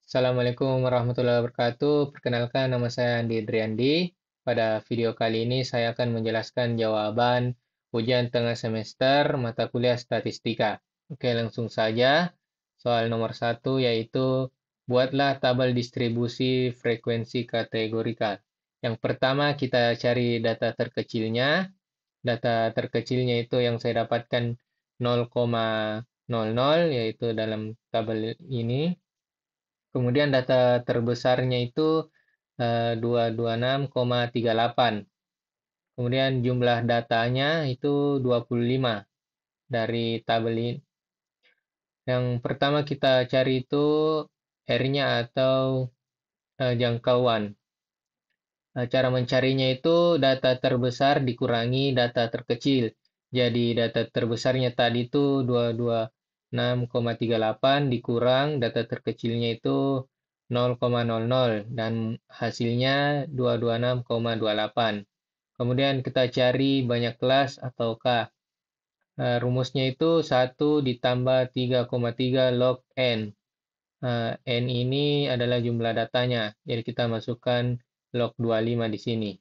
Assalamualaikum warahmatullahi wabarakatuh. Perkenalkan, nama saya Andi Driandi. Pada video kali ini saya akan menjelaskan jawaban ujian tengah semester mata kuliah statistika. Oke, langsung saja. Soal nomor satu yaitu buatlah tabel distribusi frekuensi kategorikal. Yang pertama kita cari data terkecilnya. Data terkecilnya itu yang saya dapatkan 0,00 yaitu dalam tabel ini. Kemudian data terbesarnya itu 226,38. Kemudian jumlah datanya itu 25 dari tabel ini. Yang pertama kita cari itu R-nya atau jangkauan. Cara mencarinya itu data terbesar dikurangi data terkecil. Jadi data terbesarnya tadi itu 226,38 dikurang data terkecilnya itu 0,00 dan hasilnya 226,28. Kemudian kita cari banyak kelas ataukah. Rumusnya itu 1 ditambah 3,3 log N. N ini adalah jumlah datanya. Jadi kita masukkan log 25 di sini.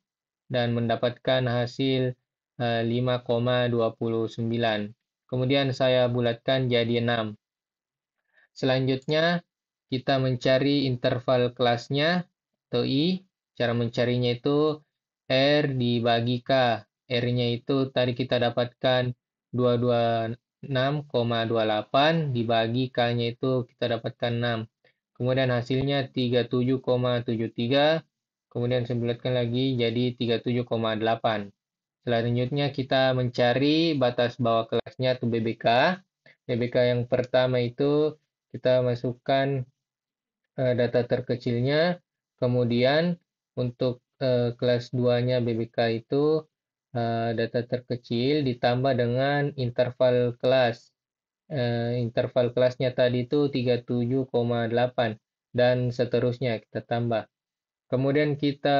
Dan mendapatkan hasil 5,29. Kemudian saya bulatkan jadi 6. Selanjutnya kita mencari interval kelasnya atau I. Cara mencarinya itu R dibagi K. R-nya itu tadi kita dapatkan 226,28 dibagi K-nya itu kita dapatkan 6. Kemudian hasilnya 37,73. Kemudian saya bulatkan lagi jadi 37,8. Selanjutnya kita mencari batas bawah kelasnya atau BBK. BBK yang pertama itu kita masukkan data terkecilnya. Kemudian untuk kelas 2-nya BBK itu data terkecil ditambah dengan interval kelas. Interval kelasnya tadi itu 37,8 dan seterusnya kita tambah. Kemudian kita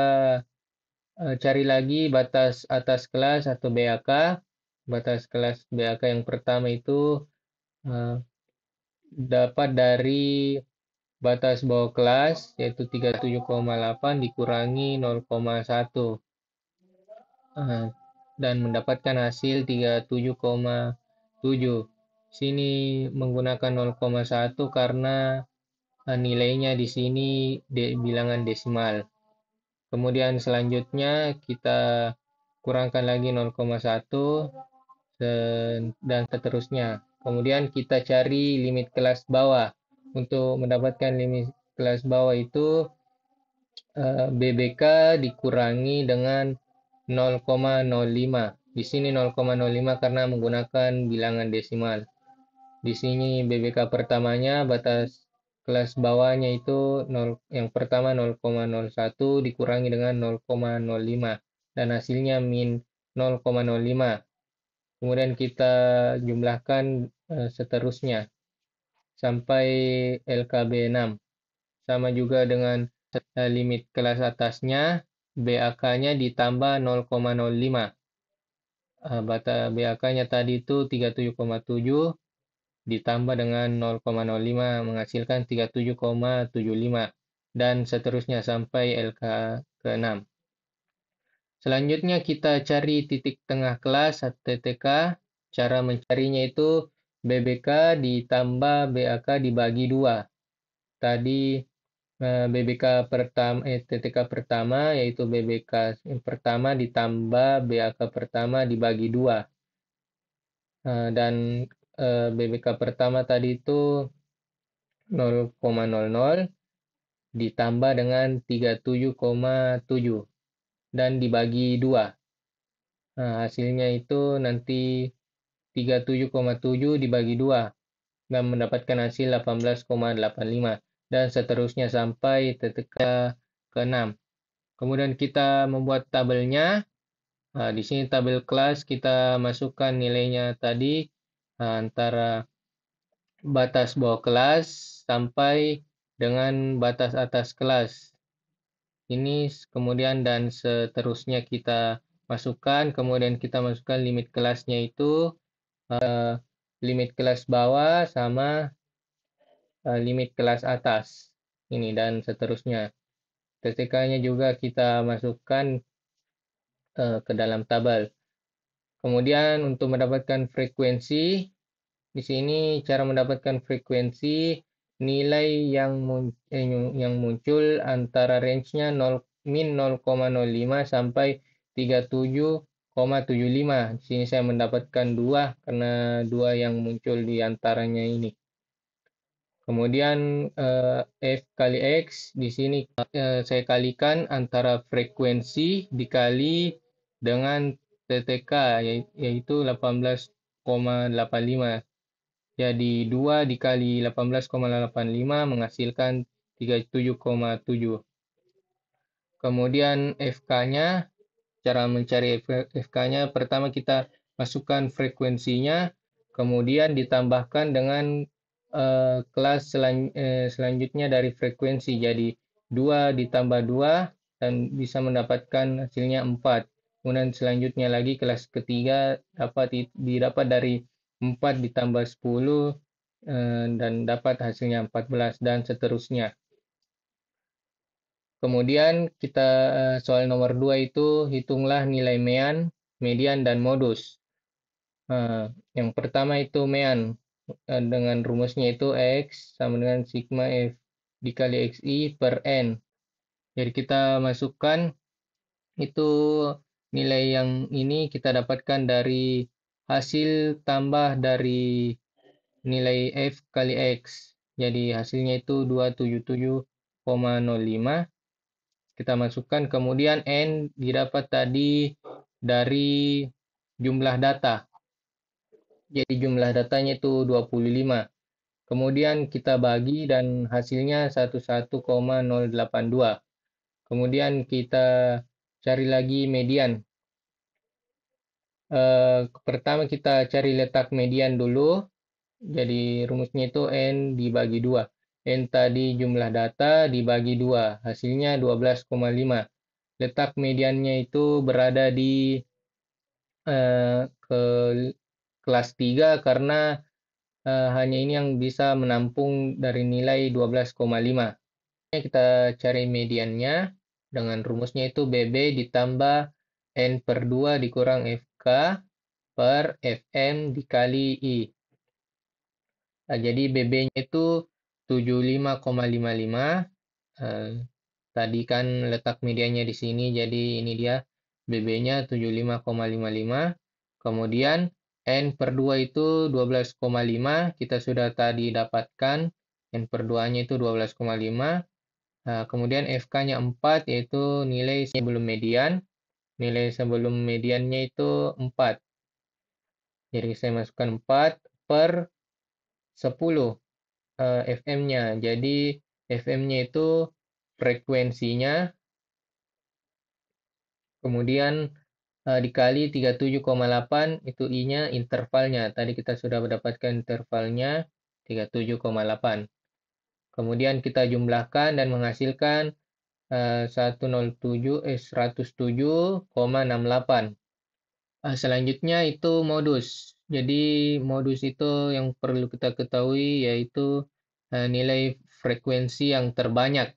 cari lagi batas atas kelas atau BAK. Batas kelas BAK yang pertama itu eh, dapat dari batas bawah kelas yaitu 37,8 dikurangi 0,1 dan mendapatkan hasil 37,7. Sini menggunakan 0,1 karena nilainya di sini bilangan desimal. Kemudian selanjutnya kita kurangkan lagi 0,1 dan seterusnya. Kemudian kita cari limit kelas bawah. Untuk mendapatkan limit kelas bawah itu BBK dikurangi dengan 0,05. Di sini 0,05 karena menggunakan bilangan desimal. Di sini BBK pertamanya batas kelas bawahnya itu 0, yang pertama 0,01 dikurangi dengan 0,05 dan hasilnya min 0,05. Kemudian kita jumlahkan seterusnya sampai LKB 6. Sama juga dengan limit kelas atasnya, BAK-nya ditambah 0,05. BAK-nya tadi itu 37,7 ditambah dengan 0,05 menghasilkan 37,75 dan seterusnya sampai LK ke-6. Selanjutnya kita cari titik tengah kelas atau TTK. Cara mencarinya itu BBK ditambah BAK dibagi 2. Tadi BBK pertama, TTK pertama yaitu BBK yang pertama ditambah BAK pertama dibagi 2. Dan BBK pertama tadi itu 0,00 ditambah dengan 37,7 dan dibagi 2. Hasilnya itu nanti 37,7 dibagi 2 dan mendapatkan hasil 18,85 dan seterusnya sampai TTK ke-6. Kemudian kita membuat tabelnya. Di sini tabel kelas kita masukkan nilainya tadi antara batas bawah kelas sampai dengan batas atas kelas. Ini kemudian dan seterusnya kita masukkan, kemudian kita masukkan limit kelasnya itu limit kelas bawah sama limit kelas atas. ini dan seterusnya. TTK-nya juga kita masukkan ke dalam tabel. Kemudian untuk mendapatkan frekuensi, di sini cara mendapatkan frekuensi nilai yang muncul antara range-nya min 0,05 sampai 37,75. Di sini saya mendapatkan 2 karena 2 yang muncul di antaranya ini. Kemudian F kali X, di sini saya kalikan antara frekuensi dikali dengan TTK, yaitu 18,85. Jadi 2 dikali 18,85 menghasilkan 37,7. Kemudian FK-nya, cara mencari FK-nya, pertama kita masukkan frekuensinya, kemudian ditambahkan dengan kelas selanjutnya dari frekuensi. Jadi 2 ditambah 2 dan bisa mendapatkan hasilnya 4. Kemudian selanjutnya lagi kelas ketiga didapat dari 4 ditambah 10 dan dapat hasilnya 14 dan seterusnya. Kemudian kita soal nomor 2 itu hitunglah nilai median dan modus. Yang pertama itu mean dengan rumusnya itu X sama dengan sigma F dikali XI per N. Jadi kita masukkan itu nilai yang ini kita dapatkan dari hasil tambah dari nilai F kali X. Jadi hasilnya itu 277,05. Kita masukkan, kemudian N didapat tadi dari jumlah data. Jadi jumlah datanya itu 25. Kemudian kita bagi dan hasilnya 11,082. Kemudian kita cari lagi median. Pertama kita cari letak median dulu. Jadi rumusnya itu N dibagi 2. N tadi jumlah data dibagi 2. Hasilnya 12,5. Letak mediannya itu berada di ke kelas 3 karena hanya ini yang bisa menampung dari nilai 12,5. Kita cari mediannya dengan rumusnya itu BB ditambah N per 2 dikurang FK per FM dikali I. Nah, jadi BB-nya itu 75,55. Tadi kan letak medianya di sini, jadi ini dia BB-nya 75,55. Kemudian N per 2 itu 12,5. Kita sudah tadi dapatkan N per 2-nya itu 12,5. Kemudian FK-nya 4, yaitu nilai sebelum median. Nilai sebelum mediannya itu 4. Jadi saya masukkan 4 per 10 FM-nya. Jadi FM-nya itu frekuensinya, kemudian dikali 37,8 itu I-nya intervalnya. Tadi kita sudah mendapatkan intervalnya 37,8. Kemudian kita jumlahkan dan menghasilkan 107,68. Selanjutnya itu modus. Jadi modus itu yang perlu kita ketahui yaitu nilai frekuensi yang terbanyak.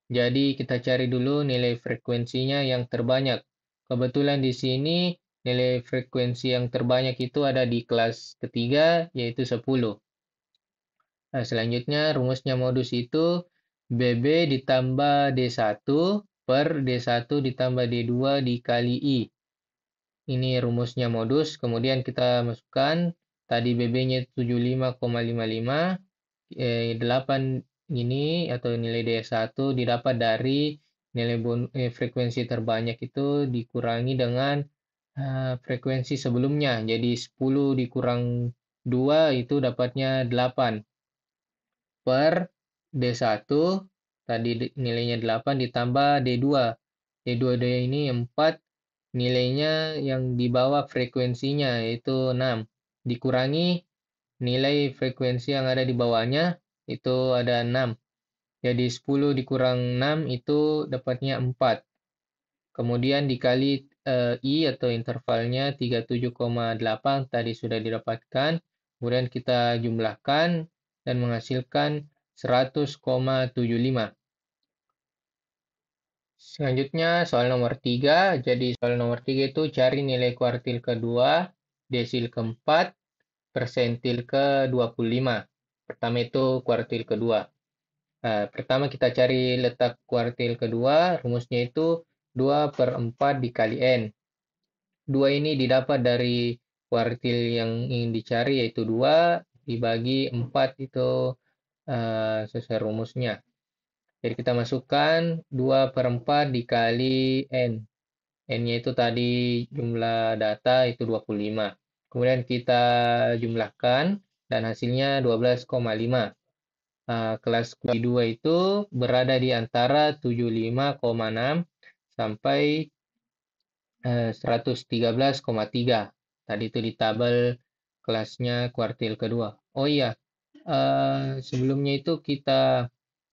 Jadi kita cari dulu nilai frekuensinya yang terbanyak. Kebetulan di sini nilai frekuensi yang terbanyak itu ada di kelas ketiga yaitu 10. Selanjutnya rumusnya modus itu BB ditambah D1 per D1 ditambah D2 dikali I. Ini rumusnya modus, kemudian kita masukkan tadi BB-nya 75,55, 8 ini atau nilai D1 didapat dari nilai frekuensi terbanyak itu dikurangi dengan frekuensi sebelumnya. Jadi 10 dikurang 2 itu dapatnya 8 per D1, tadi nilainya 8 ditambah D2. D2 ini 4, nilainya yang di bawah frekuensinya yaitu 6 dikurangi nilai frekuensi yang ada di bawahnya itu ada 6. Jadi 10 dikurang 6 itu dapatnya 4. Kemudian dikali I atau intervalnya 37,8 tadi sudah didapatkan. Kemudian kita jumlahkan dan menghasilkan 100,75. Selanjutnya soal nomor 3. Jadi soal nomor 3 itu cari nilai kuartil kedua, desil keempat, persentil ke-25. Pertama itu kuartil kedua. Nah, pertama kita cari letak kuartil kedua, rumusnya itu 2 per 4 dikali N. 2 ini didapat dari kuartil yang ingin dicari, yaitu 2 dibagi 4 itu sesuai rumusnya. Jadi kita masukkan 2 per 4 dikali N. N-nya itu tadi jumlah data itu 25. Kemudian kita jumlahkan dan hasilnya 12,5. Kelas Q2 itu berada di antara 75,6 sampai 113,3. Tadi itu di tabel kelasnya kuartil kedua. Oh iya, sebelumnya itu kita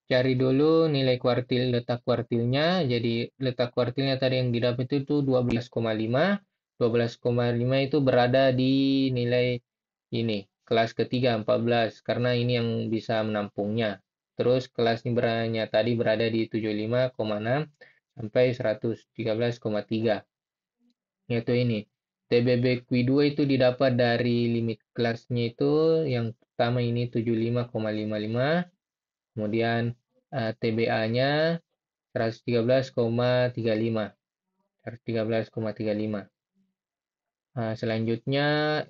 cari dulu nilai kuartil, letak kuartilnya. Jadi letak kuartilnya tadi yang didapat itu 12,5. 12,5 itu berada di nilai ini, kelas ketiga 14, karena ini yang bisa menampungnya. Terus kelas beranya tadi berada di 75,6 sampai 113,3. Yaitu ini. TBB Q2 itu didapat dari limit kelasnya itu yang pertama ini 75,55. Kemudian TBA-nya 113,35. 113,35. Selanjutnya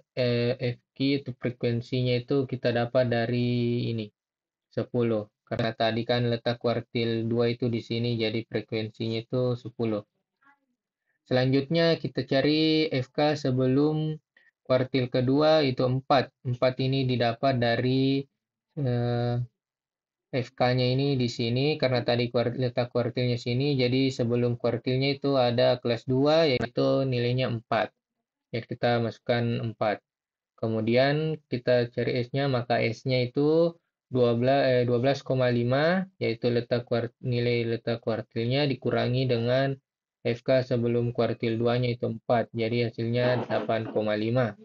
FQ itu frekuensinya itu kita dapat dari ini 10. Karena tadi kan letak kuartil 2 itu di sini, jadi frekuensinya itu 10. Selanjutnya kita cari FK sebelum kuartil kedua itu 4. 4 ini didapat dari FK-nya ini di sini, karena tadi letak kuartilnya sini, jadi sebelum kuartilnya itu ada kelas 2, yaitu nilainya 4. Ya, kita masukkan 4. Kemudian kita cari S-nya, maka S-nya itu 12,5, yaitu nilai letak kuartilnya dikurangi dengan FK sebelum kuartil 2-nya itu 4, jadi hasilnya 8,5.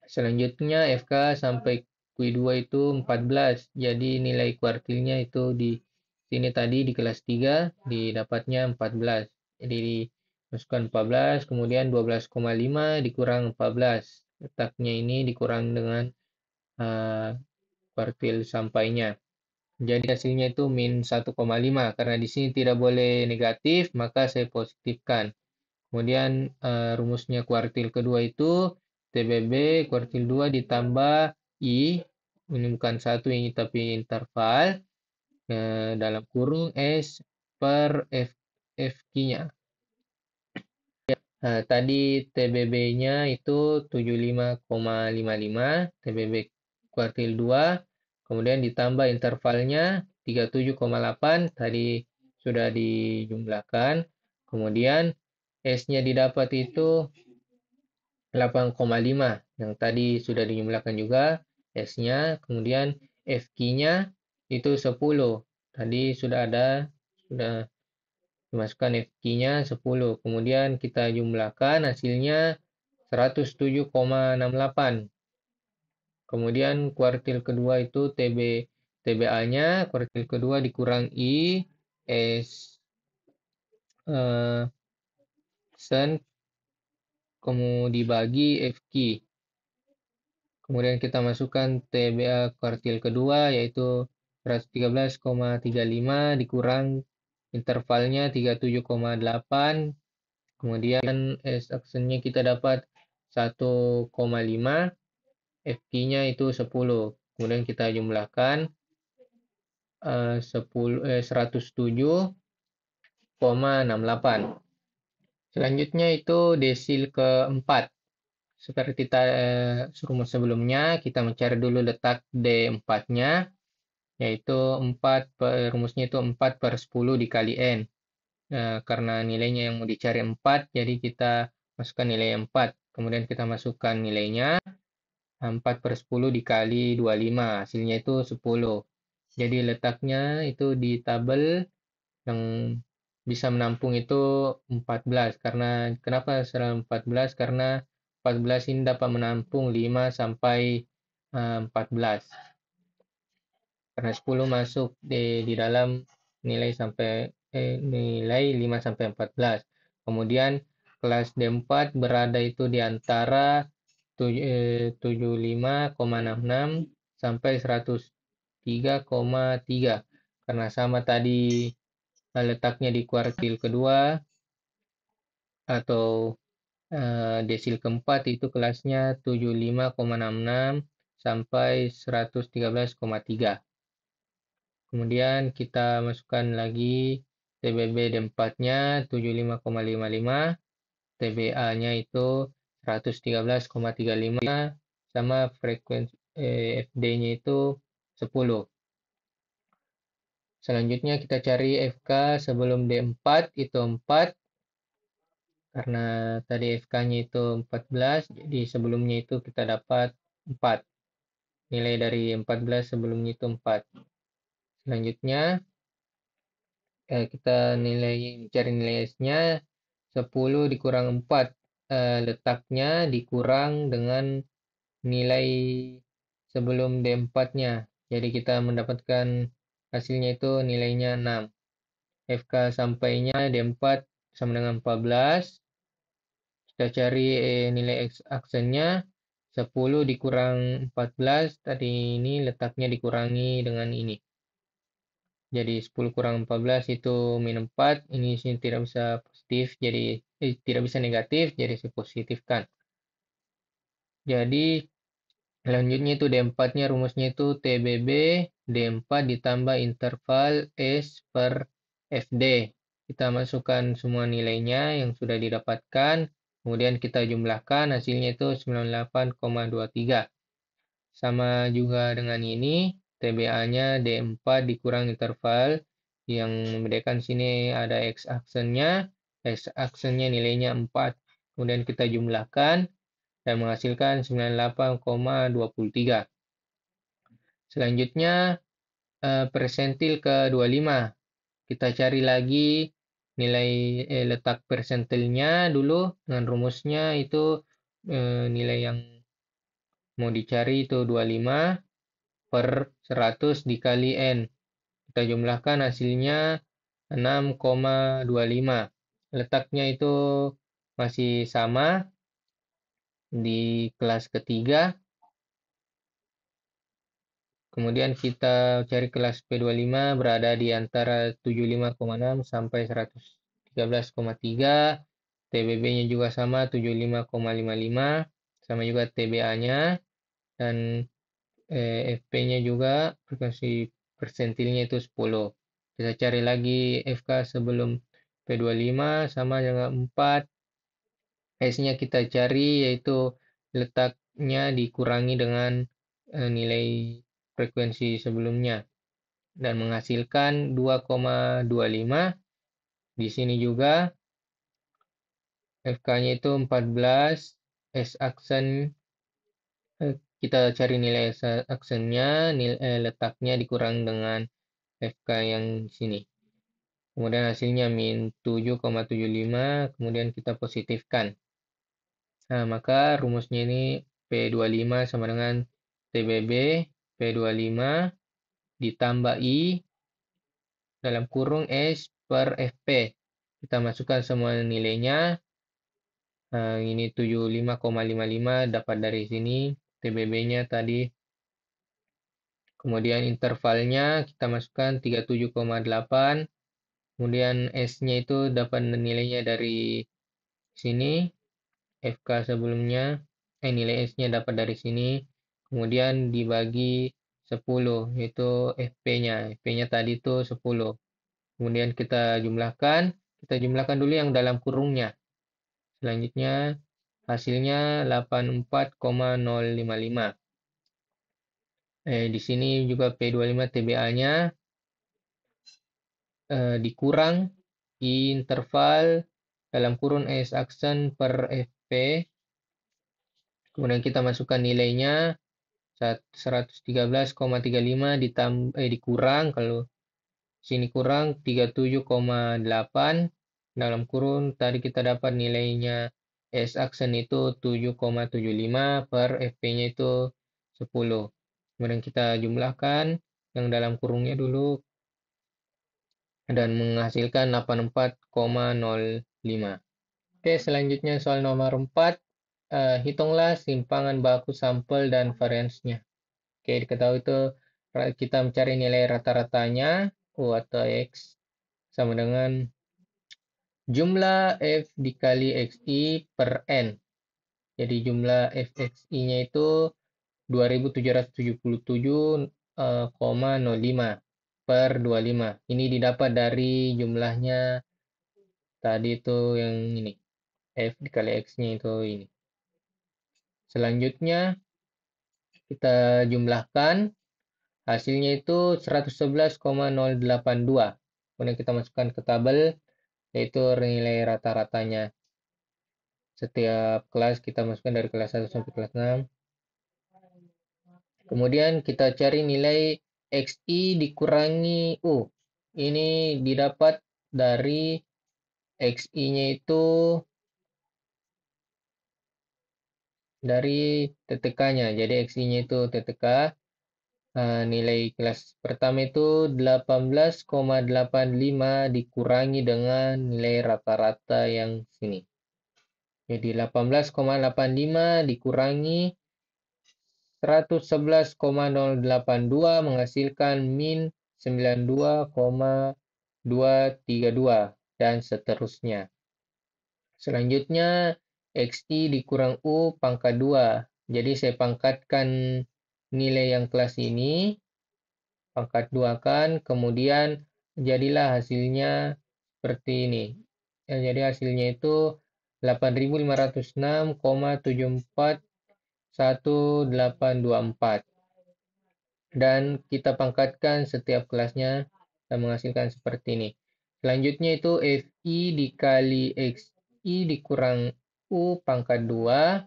Selanjutnya FK sampai Q2 itu 14, jadi nilai kuartilnya itu di sini tadi di kelas 3 didapatnya 14. Jadi masukkan 14, kemudian 12,5 dikurang 14. Letaknya ini dikurang dengan kuartil sampainya. Jadi hasilnya itu min 1,5. Karena di sini tidak boleh negatif, maka saya positifkan. Kemudian rumusnya kuartil kedua itu TBB kuartil 2 ditambah I, ini bukan satu ini tapi interval, dalam kurung S per FQ-nya. Tadi TBB-nya itu 75,55, TBB kuartil 2, kemudian ditambah intervalnya 37,8, tadi sudah dijumlahkan, kemudian S-nya didapat itu 8,5, yang tadi sudah dijumlahkan juga S-nya, kemudian FQ-nya itu 10, tadi sudah dimasukkan FQ-nya 10, kemudian kita jumlahkan hasilnya 107,68. Kemudian kuartil kedua itu TBA-nya, kuartil kedua dikurang I, S, sen, kemudian dibagi FQ. Kemudian kita masukkan TBA kuartil kedua yaitu 113,35 dikurang intervalnya 37,8. Kemudian S aksennya kita dapat 1,5, FQ-nya itu 10. Kemudian kita jumlahkan 107,68. Selanjutnya itu desil keempat. Seperti rumus sebelumnya, kita mencari dulu letak D4-nya, yaitu rumusnya itu 4 per 10 dikali N. Karena nilainya yang mau dicari 4, jadi kita masukkan nilai 4. Kemudian kita masukkan nilainya, 4 per 10 dikali 25, hasilnya itu 10. Jadi letaknya itu di tabel yang bisa menampung itu 14. Kenapa 14? Karena 14 ini dapat menampung 5 sampai 14. karena 10 masuk di dalam nilai 5 sampai 14. Kemudian kelas D4 berada itu di antara 75,66 sampai 103,3. Karena sama tadi letaknya di kuartil kedua atau desil keempat itu kelasnya 75,66 sampai 113,3. Kemudian kita masukkan lagi TBB D4-nya 75,55, TBA-nya itu 113,35, sama frekuensi FD-nya itu 10. Selanjutnya kita cari FK sebelum D4 itu 4, karena tadi FK-nya itu 14, jadi sebelumnya itu kita dapat 4. Nilai dari 14 sebelumnya itu 4. Selanjutnya kita cari nilai S-nya 10 dikurang 4. Letaknya dikurang dengan nilai sebelum D4-nya. Jadi kita mendapatkan hasilnya itu nilainya 6. FK sampainya D4 sama dengan 14. Kita cari nilai X aksennya 10 dikurang 14. Tadi ini letaknya dikurangi dengan ini. Jadi 10 kurang 14 itu min 4. Ini sini tidak bisa positif, jadi tidak bisa negatif, jadi saya positifkan. Jadi selanjutnya itu D4-nya rumusnya itu TBB D4 ditambah interval S per FD. Kita masukkan semua nilainya yang sudah didapatkan, kemudian kita jumlahkan, hasilnya itu 98,23. Sama juga dengan ini, TBA-nya D4 dikurang interval, yang membedakan sini ada X-aksennya nilainya 4. Kemudian kita jumlahkan dan menghasilkan 98,23. Selanjutnya persentil ke-25. Kita cari lagi nilai letak persentilnya dulu dengan rumusnya itu nilai yang mau dicari itu 25 per 100 dikali N. Kita jumlahkan hasilnya 6,25. Letaknya itu masih sama di kelas ketiga. Kemudian kita cari kelas P25 berada di antara 75,6 sampai 113,3. TBB-nya juga sama 75,55. Sama juga TBA-nya. Dan FP-nya juga frekuensi persentilnya itu 10. Kita cari lagi FK sebelum P25 sama dengan 4. S-nya kita cari yaitu letaknya dikurangi dengan nilai frekuensi sebelumnya dan menghasilkan 2,25. Di sini juga FK-nya itu 14, S-aksen kita cari nilai aksennya, letaknya dikurang dengan FK yang sini. Kemudian hasilnya min 7,75, kemudian kita positifkan. Nah, maka rumusnya ini P25 sama dengan TBB P25 ditambah I dalam kurung S per FP. Kita masukkan semua nilainya. Ini 75,55 dapat dari sini. TBB-nya tadi. Kemudian intervalnya kita masukkan 37,8. Kemudian S-nya itu dapat nilainya dari sini. FK sebelumnya. Nilai S-nya dapat dari sini. Kemudian dibagi 10, yaitu FP-nya. FP-nya tadi itu 10. Kemudian kita jumlahkan. Kita jumlahkan dulu yang dalam kurungnya. Selanjutnya hasilnya 84,055. Di sini juga P25 TBA-nya dikurang interval dalam kurun S aksen per FP. Kemudian kita masukkan nilainya 113,35 dikurang, kalau sini kurang 37,8 dalam kurun tadi kita dapat nilainya S aksen itu 7,75 per FP-nya itu 10. Kemudian kita jumlahkan yang dalam kurungnya dulu dan menghasilkan 84,05. Oke, selanjutnya soal nomor 4. Hitunglah simpangan baku sampel dan variansnya. Oke, diketahui itu kita mencari nilai rata-ratanya, U atau X, sama dengan jumlah F dikali XI per N. Jadi jumlah FXI-nya itu 2777,05 per 25. Ini didapat dari jumlahnya tadi itu yang ini. F dikali X-nya itu ini. Selanjutnya kita jumlahkan. Hasilnya itu 111,082. Kemudian kita masukkan ke tabel, yaitu nilai rata-ratanya. Setiap kelas kita masukkan dari kelas 1 sampai kelas 6. Kemudian kita cari nilai XI dikurangi U. Ini didapat dari XI-nya itu dari TTK-nya. Jadi XI-nya itu TTK. Nilai kelas pertama itu 18,85 dikurangi dengan nilai rata-rata yang sini. Jadi 18,85 dikurangi 111,082 menghasilkan min 92,232 dan seterusnya. Selanjutnya XI dikurang U pangkat 2. Jadi saya pangkatkan nilai yang kelas ini, pangkat 2 kan, kemudian jadilah hasilnya seperti ini. Jadi hasilnya itu 8.506,741824. Dan kita pangkatkan setiap kelasnya dan menghasilkan seperti ini. Selanjutnya itu FI dikali XI dikurang U pangkat 2.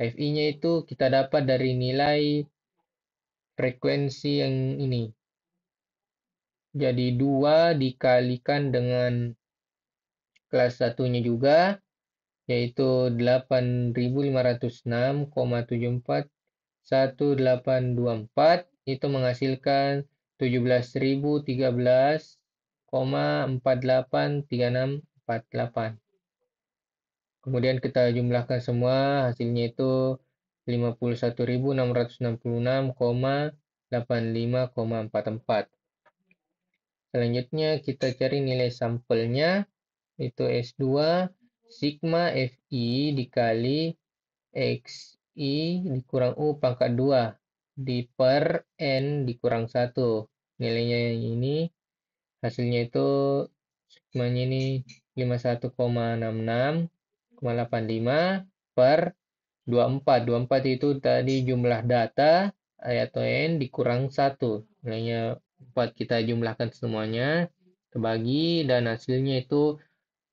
FI-nya itu kita dapat dari nilai frekuensi yang ini. Jadi 2 dikalikan dengan kelas satunya juga, yaitu 8.506,741824. Itu menghasilkan 17.013,483648. Kemudian kita jumlahkan semua, hasilnya itu 51.666,85,44. Selanjutnya kita cari nilai sampelnya, itu S2 sigma FI dikali XI dikurang U pangkat 2 di per N dikurang 1. Nilainya ini, hasilnya itu sigmanya ini 51,66,85 per 24. 24 itu tadi jumlah data atau N dikurang 1. Nilainya 4, kita jumlahkan semuanya, terbagi, dan hasilnya itu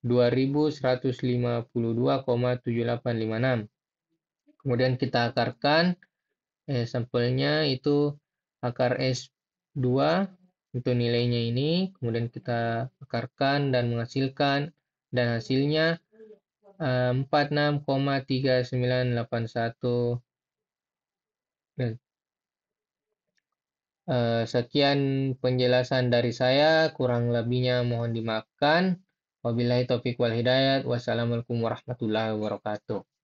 2152,7856. Kemudian kita akarkan sampelnya itu akar S2 untuk nilainya ini, kemudian kita akarkan dan menghasilkan, dan hasilnya 46,3981. Sekian penjelasan dari saya, kurang lebihnya mohon dimaafkan. Wabillahi taufiq wal hidayat. Wassalamualaikum warahmatullahi wabarakatuh.